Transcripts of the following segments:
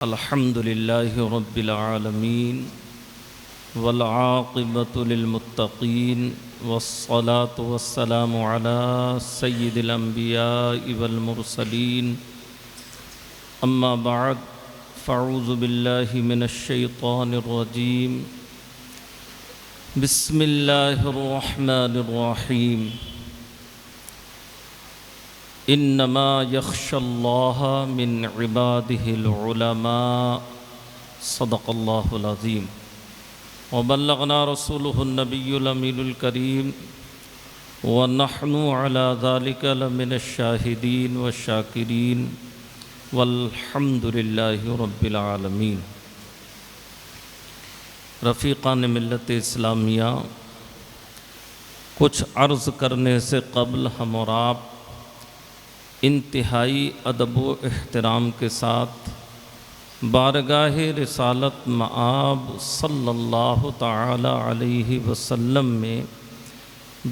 الحمد لله رب العالمين والعاقبة للمتقين والصلاة والسلام على سيد الأنبياء والمرسلين أما بعد فأعوذ بالله من الشيطان الرجيم بسم الله الرحمن الرحيم انما يخشى الله من عباده العلماء صدق الله العظيم وبلغنا رسوله النبي الأمين الكريم ونحن على ذلك لمن الشاهدين والشاكرين والحمد لله رب العالمين۔ رفیقان ملت اسلامیہ، کچھ عرض کرنے سے قبل ہم اور آپ انتہائی ادب و احترام کے ساتھ بارگاہ رسالت مآب صلی اللہ تعالی علیہ وسلم میں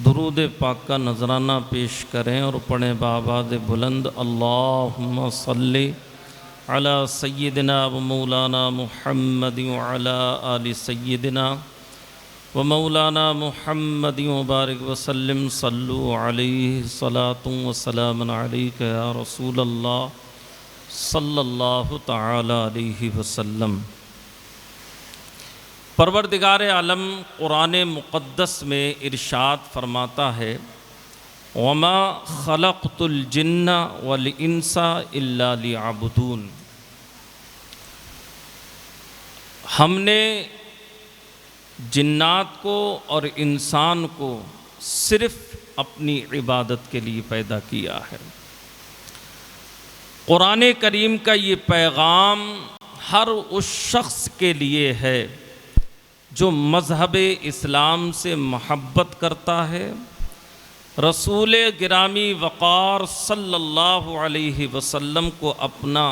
درود پاک کا نذرانہ پیش کریں اور پڑھیں بآواز بلند: اللہم صلی علی سیدنا و مولانا محمد وعلی آل سیدنا و مولانا محمد وبارک وسلم صلو علیہ صلاۃ و سلام علیک یا رسول اللہ صلی اللہ تعالی علیہ وسلم۔ پروردگار عالم قرآن مقدس میں ارشاد فرماتا ہے: وَمَا خَلَقْتُ الْجِنَّ وَالْإِنسَ إِلَّا لِيَعْبُدُونِ۔ ہم نے جنات کو اور انسان کو صرف اپنی عبادت کے لیے پیدا کیا ہے۔ قرآن کریم کا یہ پیغام ہر اس شخص کے لیے ہے جو مذہب اسلام سے محبت کرتا ہے، رسول گرامی وقار صلی اللہ علیہ وسلم کو اپنا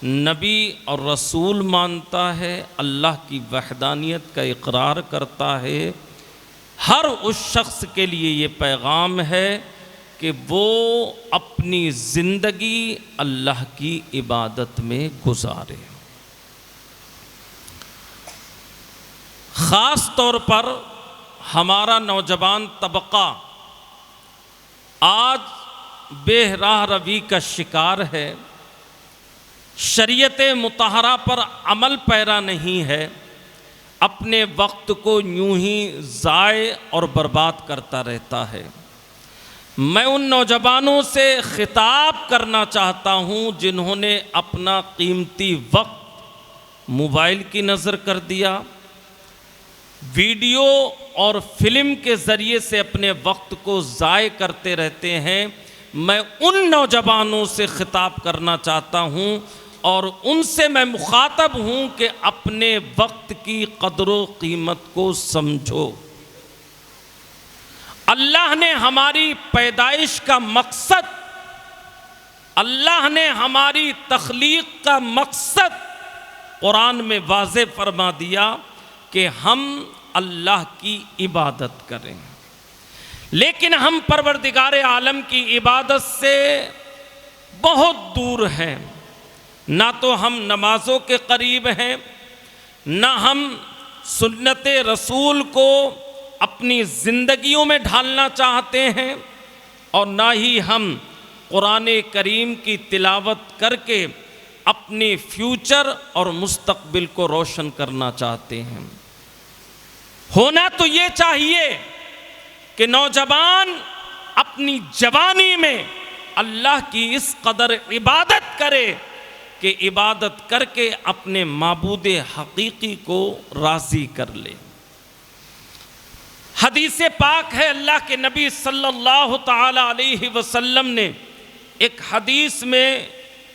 نبی اور رسول مانتا ہے، اللہ کی وحدانیت کا اقرار کرتا ہے۔ ہر اس شخص کے لیے یہ پیغام ہے کہ وہ اپنی زندگی اللہ کی عبادت میں گزارے۔ خاص طور پر ہمارا نوجوان طبقہ آج بے راہ روی کا شکار ہے، شریعت مطہرہ پر عمل پیرا نہیں ہے، اپنے وقت کو یوں ہی ضائع اور برباد کرتا رہتا ہے۔ میں ان نوجوانوں سے خطاب کرنا چاہتا ہوں جنہوں نے اپنا قیمتی وقت موبائل کی نظر کر دیا، ویڈیو اور فلم کے ذریعے سے اپنے وقت کو ضائع کرتے رہتے ہیں۔ میں ان نوجوانوں سے خطاب کرنا چاہتا ہوں اور ان سے میں مخاطب ہوں کہ اپنے وقت کی قدر و قیمت کو سمجھو۔ اللہ نے ہماری پیدائش کا مقصد، اللہ نے ہماری تخلیق کا مقصد قرآن میں واضح فرما دیا کہ ہم اللہ کی عبادت کریں، لیکن ہم پروردگار عالم کی عبادت سے بہت دور ہیں۔ نہ تو ہم نمازوں کے قریب ہیں، نہ ہم سنت رسول کو اپنی زندگیوں میں ڈھالنا چاہتے ہیں، اور نہ ہی ہم قرآن کریم کی تلاوت کر کے اپنی فیوچر اور مستقبل کو روشن کرنا چاہتے ہیں۔ ہونا تو یہ چاہیے کہ نوجوان اپنی جوانی میں اللہ کی اس قدر عبادت کرے کہ عبادت کر کے اپنے معبود حقیقی کو راضی کر لے۔ حدیث پاک ہے، اللہ کے نبی صلی اللہ تعالی علیہ وسلم نے ایک حدیث میں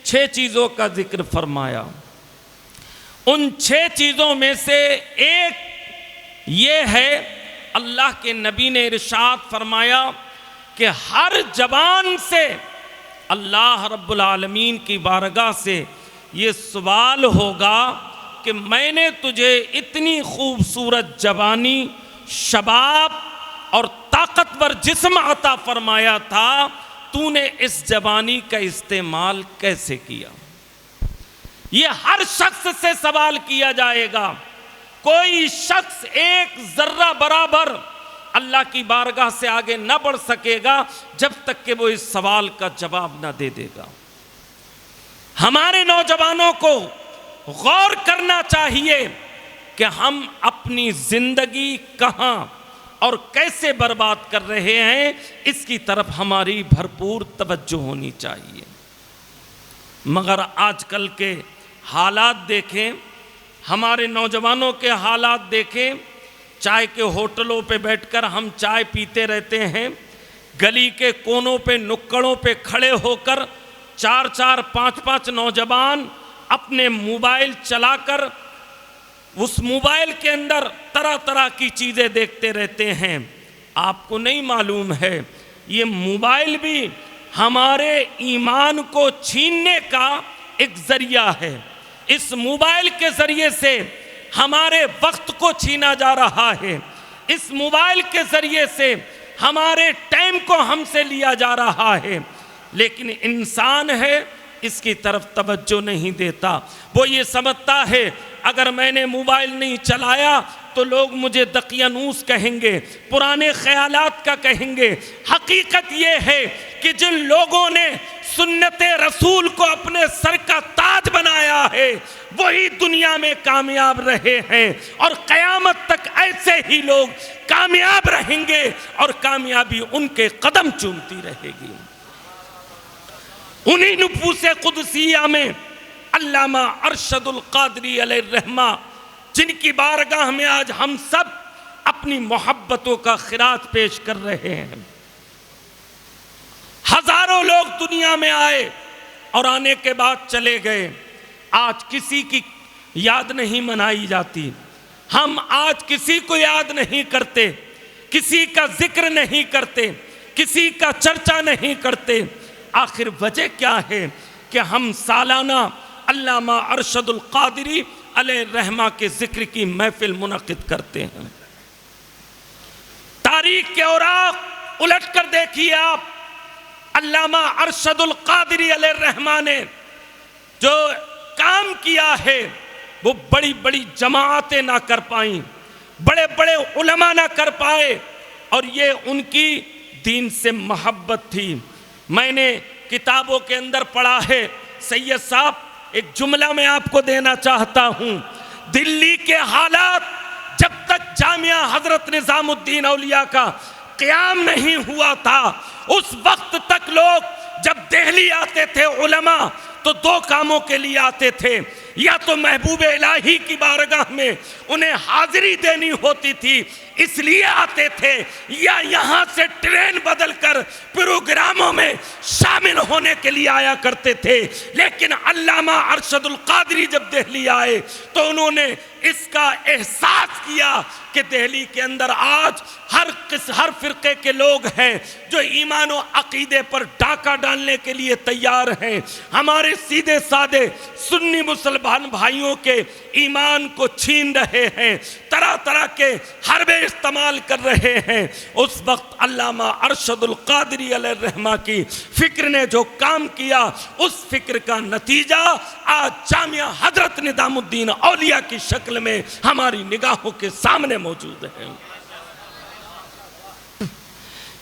6 چیزوں کا ذکر فرمایا۔ ان 6 چیزوں میں سے ایک یہ ہے، اللہ کے نبی نے ارشاد فرمایا کہ ہر زبان سے اللہ رب العالمین کی بارگاہ سے یہ سوال ہوگا کہ میں نے تجھے اتنی خوبصورت جوانی، شباب اور طاقتور جسم عطا فرمایا تھا، تو نے اس جوانی کا استعمال کیسے کیا؟ یہ ہر شخص سے سوال کیا جائے گا. کوئی شخص ایک ذرہ برابر اللہ کی بارگاہ سے آگے نہ بڑھ سکے گا جب تک کہ وہ اس سوال کا جواب نہ دے دے گا. ہمارے نوجوانوں کو غور کرنا چاہیے کہ ہم اپنی زندگی کہاں اور کیسے برباد کر رہے ہیں، اس کی طرف ہماری بھرپور توجہ ہونی چاہیے. مگر آج کل کے حالات دیکھیں، ہمارے نوجوانوں کے حالات دیکھیں. چائے کے ہوٹلوں پہ بیٹھ کر ہم چائے پیتے رہتے ہیں، گلی کے کونوں پہ نکڑوں پہ کھڑے ہو کر 4-4 5-5 نوجوان اپنے موبائل چلا کر اس موبائل کے اندر طرح طرح کی چیزیں دیکھتے رہتے ہیں. آپ کو نہیں معلوم ہے یہ موبائل بھی ہمارے ایمان کو چھیننے کا ایک ذریعہ ہے. اس موبائل کے ذریعے سے ہمارے وقت کو چھینا جا رہا ہے. اس موبائل کے ذریعے سے ہمارے ٹائم کو ہم سے لیا جا رہا ہے. لیکن انسان ہے اس کی طرف توجہ نہیں دیتا. وہ یہ سمجھتا ہے اگر میں نے موبائل نہیں چلایا تو لوگ مجھے دقیانوس کہیں گے، پرانے خیالات کا کہیں گے. حقیقت یہ ہے کہ جن لوگوں نے سنت رسول کو اپنے سر کا تاج بنایا ہے وہی دنیا میں کامیاب رہے ہیں، اور قیامت تک ایسے ہی لوگ کامیاب رہیں گے اور کامیابی ان کے قدم چومتی رہے گی. انہی نفوس قدسیہ میں علامہ ارشد القادری علیہ الرحمہ، جن کی بارگاہ میں آج ہم سب اپنی محبتوں کا خراج پیش کر رہے ہیں. ہزاروں لوگ دنیا میں آئے اور آنے کے بعد چلے گئے. آج کسی کی یاد نہیں منائی جاتی. ہم آج کسی کو یاد نہیں کرتے، کسی کا ذکر نہیں کرتے، کسی کا چرچا نہیں کرتے. آخر وجہ کیا ہے کہ ہم سالانہ علامہ ارشد القادری علیہ الرحمہ کے ذکر کی محفل منعقد کرتے ہیں. تاریخ کے اوراق الٹ کر دیکھیے آپ، علامہ ارشد القادری علیہ الرحمہ نے جو کام کیا ہے وہ بڑی بڑی جماعتیں نہ کر پائیں، بڑے بڑے علماء نہ کر پائے، اور یہ ان کی دین سے محبت تھی. میں نے کتابوں کے اندر پڑھا ہے. سید صاحب ایک جملہ میں آپ کو دینا چاہتا ہوں. دلی کے حالات جب تک جامعہ حضرت نظام الدین اولیاء کا قیام نہیں ہوا تھا، اس وقت تک لوگ جب دہلی آتے تھے علماء تو 2 کاموں کے لیے آتے تھے. یا تو محبوب الہی کی بارگاہ میں انہیں حاضری دینی ہوتی تھی اس لیے آتے تھے، یا یہاں سے ٹرین بدل کر پروگراموں میں شامل ہونے کے لیے آیا کرتے تھے. لیکن علامہ ارشد القادری جب دہلی آئے تو انہوں نے اس کا احساس کیا کہ دہلی کے اندر آج ہر فرقے کے لوگ ہیں جو ایمان و عقیدے پر ڈاکہ ڈالنے کے لیے تیار ہیں. ہمارے سیدھے سادے سنی مسلمان بھائیوں کے ایمان کو چھین رہے ہیں، طرح طرح کے حربے استعمال کر رہے ہیں. اس وقت علامہ ارشد القادری علیہ الرحمہ کی فکر نے جو کام کیا، اس فکر کا نتیجہ آج جامعہ حضرت نظام الدین اولیاء کی شکل میں ہماری نگاہوں کے سامنے موجود ہے.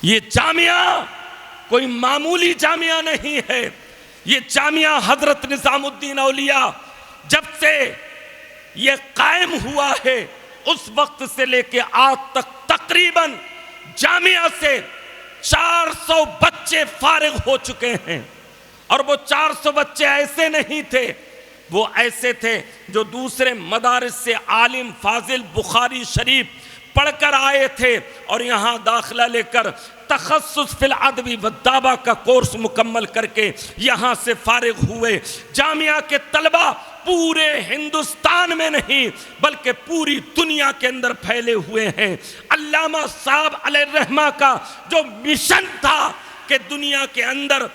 یہ جامعہ کوئی معمولی جامعہ نہیں ہے. یہ جامعہ حضرت نظام الدین اولیاء جب سے یہ قائم ہوا ہے اس وقت سے لے کے آج تک تقریباً جامعہ سے 400 بچے فارغ ہو چکے ہیں. اور وہ 400 بچے ایسے نہیں تھے، وہ ایسے تھے جو دوسرے مدارس سے عالم فاضل بخاری شریف پڑھ کر آئے تھے اور یہاں داخلہ لے کر تخصص فی العدوی والدعوہ کا کورس مکمل کر کے یہاں سے فارغ ہوئے. جامعہ کے طلبہ پورے ہندوستان میں نہیں بلکہ پوری دنیا کے اندر پھیلے ہوئے ہیں. علامہ صاحب علیہ الرحمہ کا جو مشن تھا کہ دنیا کے اندر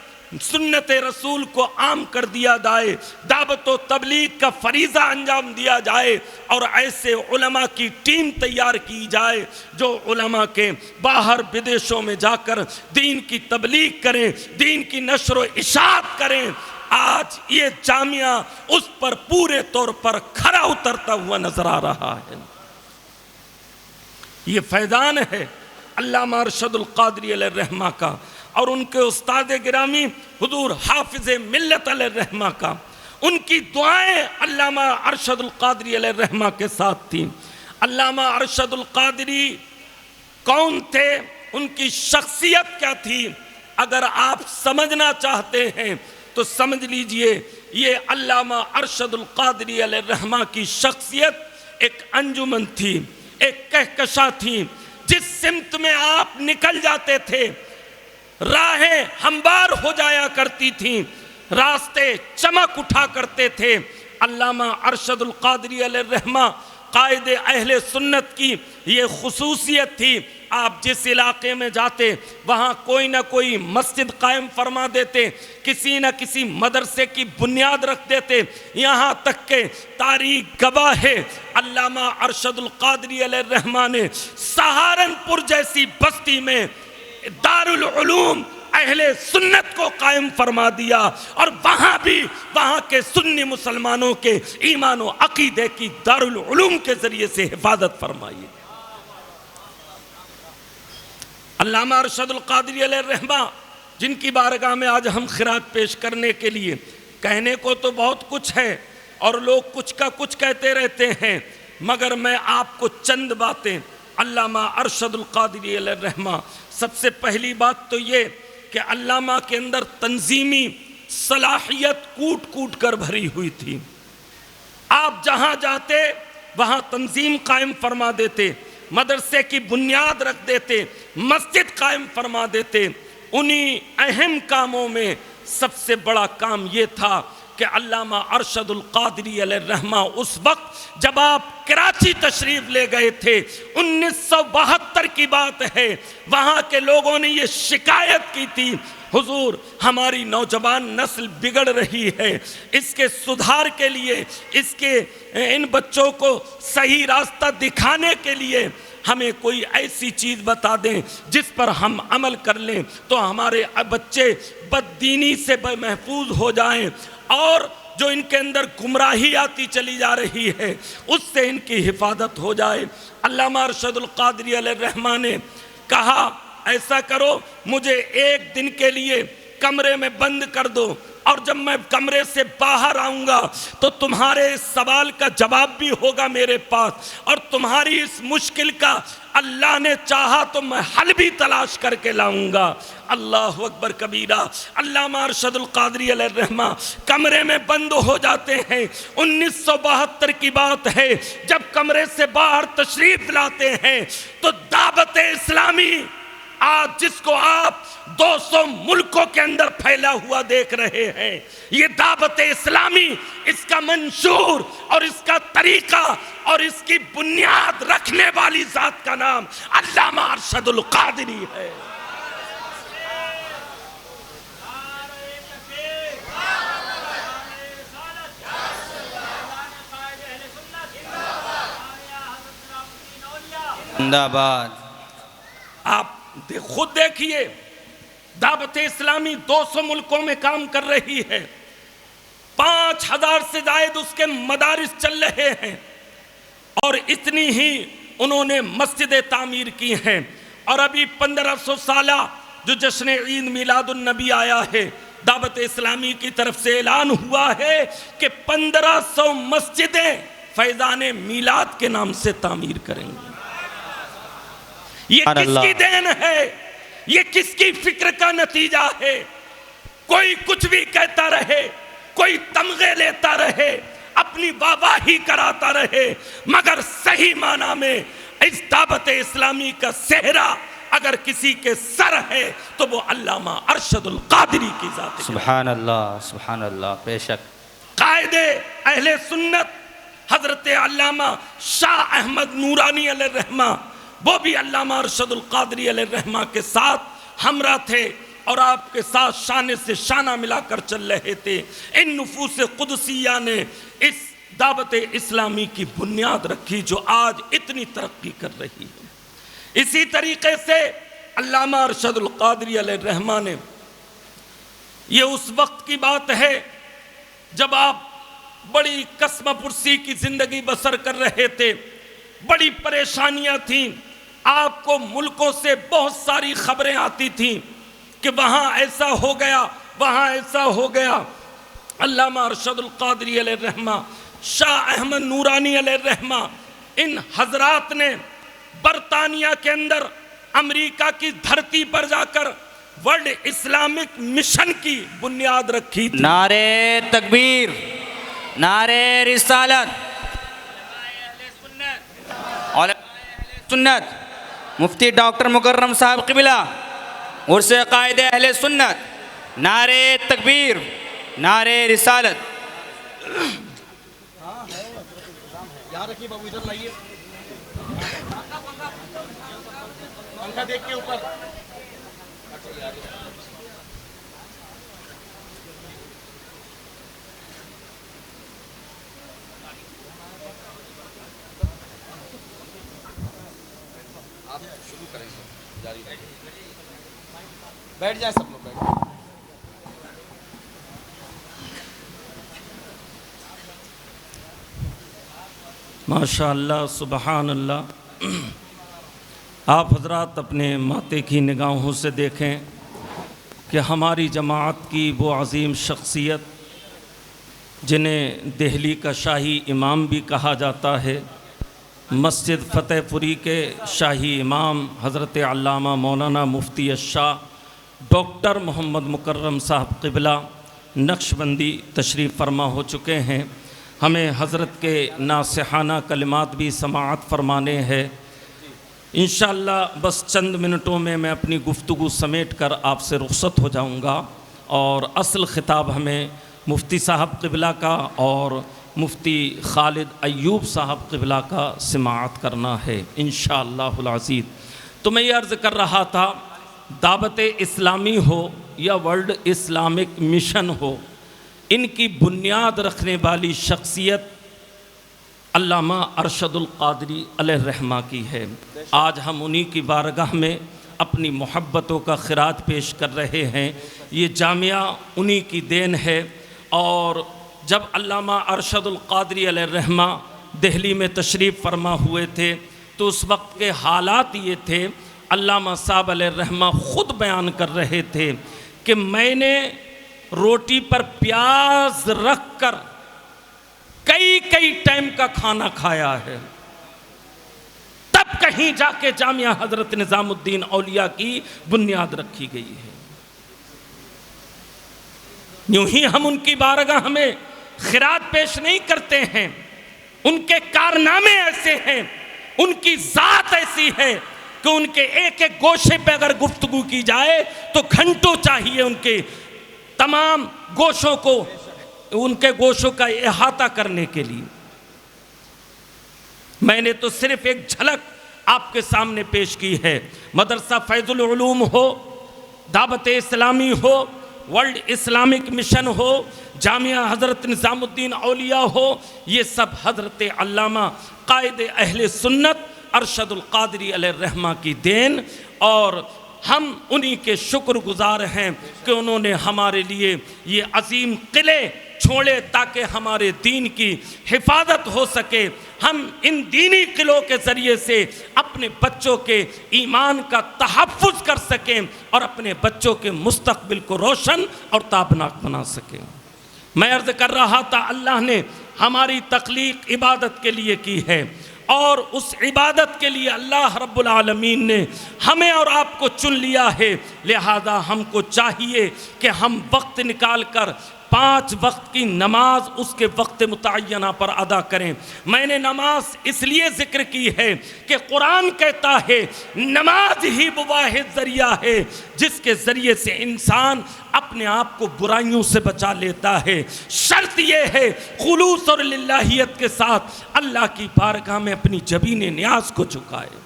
سنت رسول کو عام کر دیا جائے، دعوت و تبلیغ کا فریضہ انجام دیا جائے، اور ایسے علماء کی ٹیم تیار کی جائے جو علماء کے باہر بدیشوں میں جا کر دین کی تبلیغ کریں، دین کی نشر و اشاعت کریں. آج یہ جامعہ اس پر پورے طور پر کھرا اترتا ہوا نظر آ رہا ہے۔ یہ فیضان ہے علامہ ارشد القادری علیہ الرحمہ کا اور ان کے استاد گرامی حضور حافظ ملت علیہ الرحمہ کا۔ ان کی دعائیں علامہ ارشد القادری علیہ الرحمہ کے ساتھ تھیں۔ علامہ ارشد القادری کون تھے؟ ان کی شخصیت کیا تھی؟ اگر آپ سمجھنا چاہتے ہیں تو سمجھ لیجئے، یہ علامہ ارشد القادری علیہ الرحمہ کی شخصیت ایک انجمن تھی، ایک کہکشاں تھی، جس سمت میں آپ نکل جاتے تھے راہیں ہموار ہو جایا کرتی تھیں، راستے چمک اٹھا کرتے تھے۔ علامہ ارشد القادری علیہ الرحمہ قائد اہل سنت کی یہ خصوصیت تھی، آپ جس علاقے میں جاتے وہاں کوئی نہ کوئی مسجد قائم فرما دیتے، کسی نہ کسی مدرسے کی بنیاد رکھ دیتے، یہاں تک کہ تاریخ گواہ ہے علامہ ارشد القادری علیہ الرحمہ نے سہارنپور جیسی بستی میں دارالعلوم اہل سنت کو قائم فرما دیا، اور وہاں بھی وہاں کے سنی مسلمانوں کے ایمان و عقیدے کی دارالعلوم کے ذریعے سے حفاظت فرمائی۔ علامہ ارشد القادری علیہ الرحمہ جن کی بارگاہ میں آج ہم خراج پیش کرنے کے لیے، کہنے کو تو بہت کچھ ہے اور لوگ کچھ کا کچھ کہتے رہتے ہیں، مگر میں آپ کو چند باتیں علامہ ارشد القادری علیہ الرحمہ، سب سے پہلی بات تو یہ کہ علامہ کے اندر تنظیمی صلاحیت کوٹ کوٹ کر بھری ہوئی تھی۔ آپ جہاں جاتے وہاں تنظیم قائم فرما دیتے، مدرسے کی بنیاد رکھ دیتے، مسجد قائم فرما دیتے۔ انہی اہم کاموں میں سب سے بڑا کام یہ تھا کہ علامہ ارشد القادری علیہ الرحمہ اس وقت جب آپ کراچی تشریف لے گئے تھے، 1972 کی بات ہے، وہاں کے لوگوں نے یہ شکایت کی تھی، حضور ہماری نوجوان نسل بگڑ رہی ہے، اس کے سدھار کے لیے، ان بچوں کو صحیح راستہ دکھانے کے لیے ہمیں کوئی ایسی چیز بتا دیں جس پر ہم عمل کر لیں تو ہمارے بچے بددینی سے محفوظ ہو جائیں، اور جو ان کے اندر گمراہی آتی چلی جا رہی ہے اس سے ان کی حفاظت ہو جائے۔ علامہ ارشد القادری علیہ الرحمہ نے کہا ایسا کرو، مجھے ایک دن کے لیے کمرے میں بند کر دو، اور جب میں کمرے سے باہر آؤں گا تو تمہارے اس سوال کا جواب بھی ہوگا میرے پاس، اور تمہاری اس مشکل کا اللہ نے چاہا تو میں حل بھی تلاش کر کے لاؤں گا۔ اللہ اکبر کبیرہ۔ علامہ ارشد القادری علیہ الرحمہ کمرے میں بند ہو جاتے ہیں۔ 1972 کی بات ہے، جب کمرے سے باہر تشریف لاتے ہیں تو دعوت اسلامی آج جس کو آپ 200 ملکوں کے اندر پھیلا ہوا دیکھ رہے ہیں، یہ دعوت اسلامی، اس کا منشور اور اس کا طریقہ اور اس کی بنیاد رکھنے والی ذات کا نام علامہ ارشد القادری ہے۔ زندہ باد۔ آپ خود دیکھیے، دعوت اسلامی 200 ملکوں میں کام کر رہی ہے، 5000 سے زائد اس کے مدارس چل رہے ہیں، اور اتنی ہی انہوں نے مسجدیں تعمیر کی ہیں، اور ابھی 1500 سالہ جو جشن عید میلاد النبی آیا ہے، دعوت اسلامی کی طرف سے اعلان ہوا ہے کہ 1500 مسجدیں فیضان میلاد کے نام سے تعمیر کریں گے۔ یہ کس کی دین ہے؟ یہ کس کی فکر کا نتیجہ ہے؟ کوئی کچھ بھی کہتا رہے، کوئی تمغے لیتا رہے، اپنی واہواہی کراتا رہے، مگر صحیح معنی میں اس دعوت اسلامی کا صحرا اگر کسی کے سر ہے تو وہ علامہ ارشد القادری کی ذات ہے۔ سبحان اللہ، سبحان اللہ، بے شک۔ قائد اہل سنت حضرت علامہ شاہ احمد نورانی علیہ الرحمہ، وہ بھی علامہ ارشد القادری علیہ الرحمہ کے ساتھ ہمراہ تھے اور آپ کے ساتھ شانے سے شانہ ملا کر چل رہے تھے۔ ان نفوس قدسیہ نے اس دعوت اسلامی کی بنیاد رکھی جو آج اتنی ترقی کر رہی ہے۔ اسی طریقے سے علامہ ارشد القادری علیہ الرحمہ نے، یہ اس وقت کی بات ہے جب آپ بڑی قسم پرسی کی زندگی بسر کر رہے تھے، بڑی پریشانیاں تھیں، آپ کو ملکوں سے بہت ساری خبریں آتی تھیں کہ وہاں ایسا ہو گیا، وہاں ایسا ہو گیا۔ علامہ ارشد القادری علیہ الرحمہ، شاہ احمد نورانی علیہ الرحمہ، ان حضرات نے برطانیہ کے اندر امریکہ کی دھرتی پر جا کر ورلڈ اسلامک مشن کی بنیاد رکھی تھی۔ نعرے تکبیر، نعرے رسالت، علماء سنت، مفتی ڈاکٹر مکرم صاحب قبلہ، عرس قائد اہل سنت، نعرے تکبیر، نعرے رسالت۔ یہاں رکھیے بابو، ادھر لائیے، پنکھا دیکھ کے اوپر۔ آپ شروع کریں گے، جاری رہے، بیٹھ جائیں سب لوگ، بیٹھ جائیں۔ ماشاء اللہ، سبحان اللہ۔ آپ حضرات اپنے ماتے کی نگاہوں سے دیکھیں کہ ہماری جماعت کی وہ عظیم شخصیت جنہیں دہلی کا شاہی امام بھی کہا جاتا ہے، مسجد فتح پوری کے شاہی امام حضرت علامہ مولانا مفتی الشاہ ڈاکٹر محمد مکرم صاحب قبلہ نقشبندی تشریف فرما ہو چکے ہیں۔ ہمیں حضرت کے ناصحانہ کلمات بھی سماعت فرمانے ہیں۔ انشاءاللہ بس چند منٹوں میں اپنی گفتگو سمیٹ کر آپ سے رخصت ہو جاؤں گا، اور اصل خطاب ہمیں مفتی صاحب قبلہ کا اور مفتی خالد ایوب صاحب قبلہ کا سماعت کرنا ہے انشاءاللہ العزیز۔ تو میں یہ عرض کر رہا تھا، دعوت اسلامی ہو یا ورلڈ اسلامک مشن ہو، ان کی بنیاد رکھنے والی شخصیت علامہ ارشد القادری علیہ الرحمہ کی ہے۔ آج ہم انہی کی بارگاہ میں اپنی محبتوں کا خراج پیش کر رہے ہیں۔ یہ جامعہ انہی کی دین ہے، اور جب علامہ ارشد القادری علیہ الرحمہ دہلی میں تشریف فرما ہوئے تھے تو اس وقت کے حالات یہ تھے، علامہ صاحب علیہ الرحمہ خود بیان کر رہے تھے کہ میں نے روٹی پر پیاز رکھ کر کئی ٹائم کا کھانا کھایا ہے، تب کہیں جا کے جامعہ حضرت نظام الدین اولیاء کی بنیاد رکھی گئی ہے۔ یوں ہی ہم ان کی بارگاہ میں خراج پیش نہیں کرتے ہیں، ان کے کارنامے ایسے ہیں، ان کی ذات ایسی ہے کہ ان کے ایک ایک گوشے پہ اگر گفتگو کی جائے تو گھنٹوں چاہیے ان کے تمام گوشوں کو، ان کے گوشوں کا احاطہ کرنے کے لیے۔ میں نے تو صرف ایک جھلک آپ کے سامنے پیش کی ہے۔ مدرسہ فیض العلوم ہو، دعوت اسلامی ہو، ورلڈ اسلامک مشن ہو، جامعہ حضرت نظام الدین اولیاء ہو، یہ سب حضرت علامہ قائد اہل سنت ارشد القادری علیہ الرحمہ کی دین، اور ہم انہی کے شکر گزار ہیں کہ انہوں نے ہمارے لیے یہ عظیم قلعے چھوڑے تاکہ ہمارے دین کی حفاظت ہو سکے، ہم ان دینی قلعوں کے ذریعے سے اپنے بچوں کے ایمان کا تحفظ کر سکیں اور اپنے بچوں کے مستقبل کو روشن اور تابناک بنا سکیں۔ میں عرض کر رہا تھا، اللہ نے ہماری تخلیق عبادت کے لیے کی ہے، اور اس عبادت کے لیے اللہ رب العالمین نے ہمیں اور آپ کو چن لیا ہے، لہذا ہم کو چاہیے کہ ہم وقت نکال کر 5 وقت کی نماز اس کے وقت متعینہ پر ادا کریں۔ میں نے نماز اس لیے ذکر کی ہے کہ قرآن کہتا ہے نماز ہی وہ واحد ذریعہ ہے جس کے ذریعے سے انسان اپنے آپ کو برائیوں سے بچا لیتا ہے۔ شرط یہ ہے خلوص اور للہیت کے ساتھ اللہ کی بارگاہ میں اپنی جبین نیاز کو جھکائے۔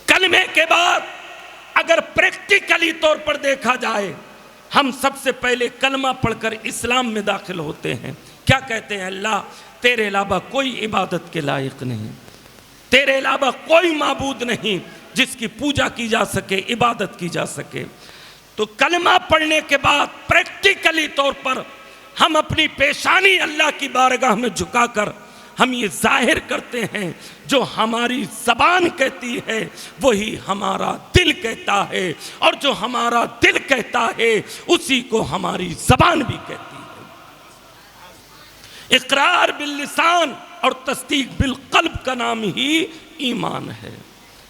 کلمے کے بعد اگر پریکٹیکلی طور پر دیکھا جائے، ہم سب سے پہلے کلمہ پڑھ کر اسلام میں داخل ہوتے ہیں۔ کیا کہتے ہیں؟ اللہ تیرے علاوہ کوئی عبادت کے لائق نہیں، تیرے علاوہ کوئی معبود نہیں جس کی پوجا کی جا سکے، عبادت کی جا سکے۔ تو کلمہ پڑھنے کے بعد پریکٹیکلی طور پر ہم اپنی پیشانی اللہ کی بارگاہ میں جھکا کر ہم یہ ظاہر کرتے ہیں جو ہماری زبان کہتی ہے وہی ہمارا دل کہتا ہے، اور جو ہمارا دل کہتا ہے اسی کو ہماری زبان بھی کہتی ہے۔ اقرار باللسان اور تصدیق بالقلب کا نام ہی ایمان ہے۔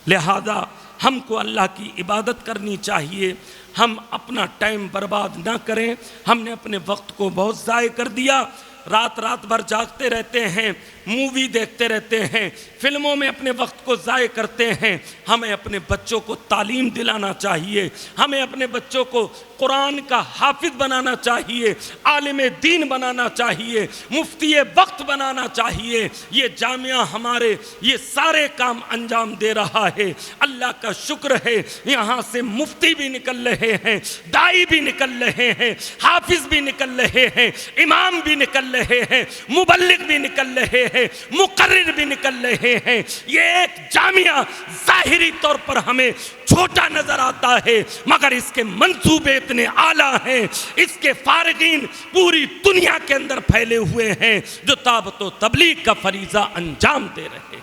لہذا ہم کو اللہ کی عبادت کرنی چاہیے، ہم اپنا ٹائم برباد نہ کریں۔ ہم نے اپنے وقت کو بہت ضائع کر دیا، رات بھر جاگتے رہتے ہیں، مووی دیکھتے رہتے ہیں، فلموں میں اپنے وقت کو ضائع کرتے ہیں۔ ہمیں اپنے بچوں کو تعلیم دلانا چاہیے، ہمیں اپنے بچوں کو قرآن کا حافظ بنانا چاہیے، عالم دین بنانا چاہیے، مفتی وقت بنانا چاہیے۔ یہ جامعہ ہمارے یہ سارے کام انجام دے رہا ہے، اللہ کا شکر ہے۔ یہاں سے مفتی بھی نکل رہے ہیں، دائی بھی نکل رہے ہیں، حافظ بھی نکل رہے ہیں، امام بھی نکل رہے ہیں، مبلغ بھی نکل رہے ہیں، مقرر بھی نکل رہے ہیں۔ یہ ایک جامعہ ظاہری طور پر ہمیں چھوٹا نظر آتا ہے، مگر اس کے منصوبے اتنے اعلیٰ ہیں، اس کے فارغین پوری دنیا کے اندر پھیلے ہوئے ہیں جو دعوت و تبلیغ کا فریضہ انجام دے رہے ہیں۔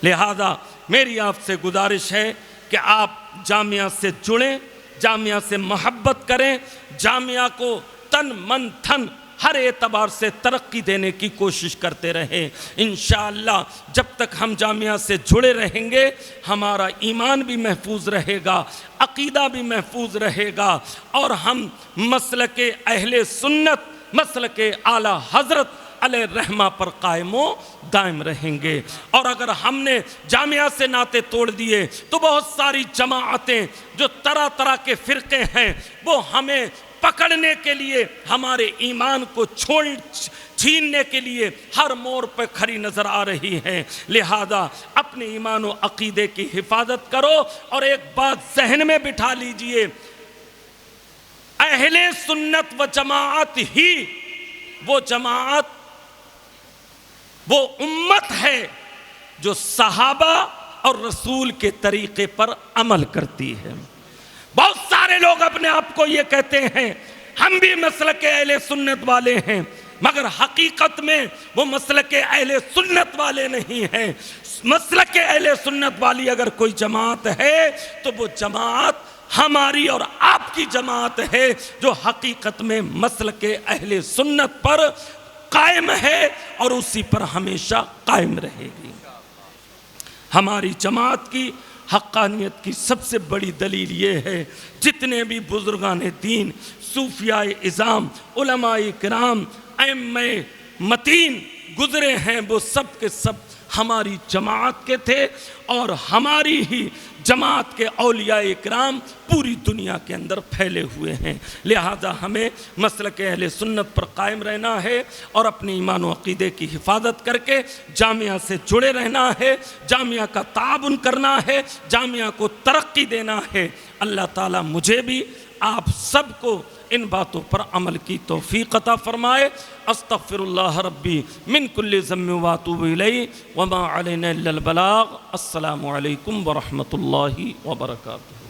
لہذا میری آپ سے گزارش ہے کہ آپ جامعہ سے جڑیں، جامعہ سے محبت کریں، جامعہ کو تن من دھن ہر اعتبار سے ترقی دینے کی کوشش کرتے رہیں۔ انشاءاللہ جب تک ہم جامعہ سے جڑے رہیں گے ہمارا ایمان بھی محفوظ رہے گا، عقیدہ بھی محفوظ رہے گا، اور ہم مسلک اہل سنت، مسلک اعلیٰ حضرت علیہ الرحمہ پر قائم و دائم رہیں گے۔ اور اگر ہم نے جامعہ سے ناطے توڑ دیے تو بہت ساری جماعتیں جو طرح طرح کے فرقے ہیں وہ ہمیں پکڑنے کے لیے، ہمارے ایمان کو چھیننے کے لیے ہر موڑ پہ کھڑی نظر آ رہی ہیں۔ لہذا اپنے ایمان و عقیدے کی حفاظت کرو، اور ایک بات ذہن میں بٹھا لیجئے، اہل سنت و جماعت ہی وہ جماعت، وہ امت ہے جو صحابہ اور رسول کے طریقے پر عمل کرتی ہے۔ بہت سارے لوگ اپنے آپ کو یہ کہتے ہیں ہم بھی مسلک اہل سنت والے ہیں، مگر حقیقت میں وہ مسلک اہل سنت والے نہیں ہیں۔ مسلک اہل سنت والی اگر کوئی جماعت ہے تو وہ جماعت ہماری اور آپ کی جماعت ہے جو حقیقت میں مسلک اہل سنت پر قائم ہے اور اسی پر ہمیشہ قائم رہے گی۔ ہماری جماعت کی حقانیت کی سب سے بڑی دلیل یہ ہے، جتنے بھی بزرگان دین، صوفیاء اعظام، علماء کرام، ائمہ متین گزرے ہیں، وہ سب کے سب ہماری جماعت کے تھے، اور ہماری ہی جماعت کے اولیاء کرام پوری دنیا کے اندر پھیلے ہوئے ہیں۔ لہذا ہمیں مسلک اہل سنت پر قائم رہنا ہے اور اپنے ایمان و عقیدے کی حفاظت کر کے جامعہ سے جڑے رہنا ہے، جامعہ کا تعاون کرنا ہے، جامعہ کو ترقی دینا ہے۔ اللہ تعالیٰ مجھے بھی آپ سب کو ان باتوں پر عمل کی توفیق عطا فرمائے۔ استغفر اللہ ربی من کل ذنب واتوب الیہ وما علینا الا البلاغ۔ السلام علیکم ورحمۃ اللہ وبرکاتہ۔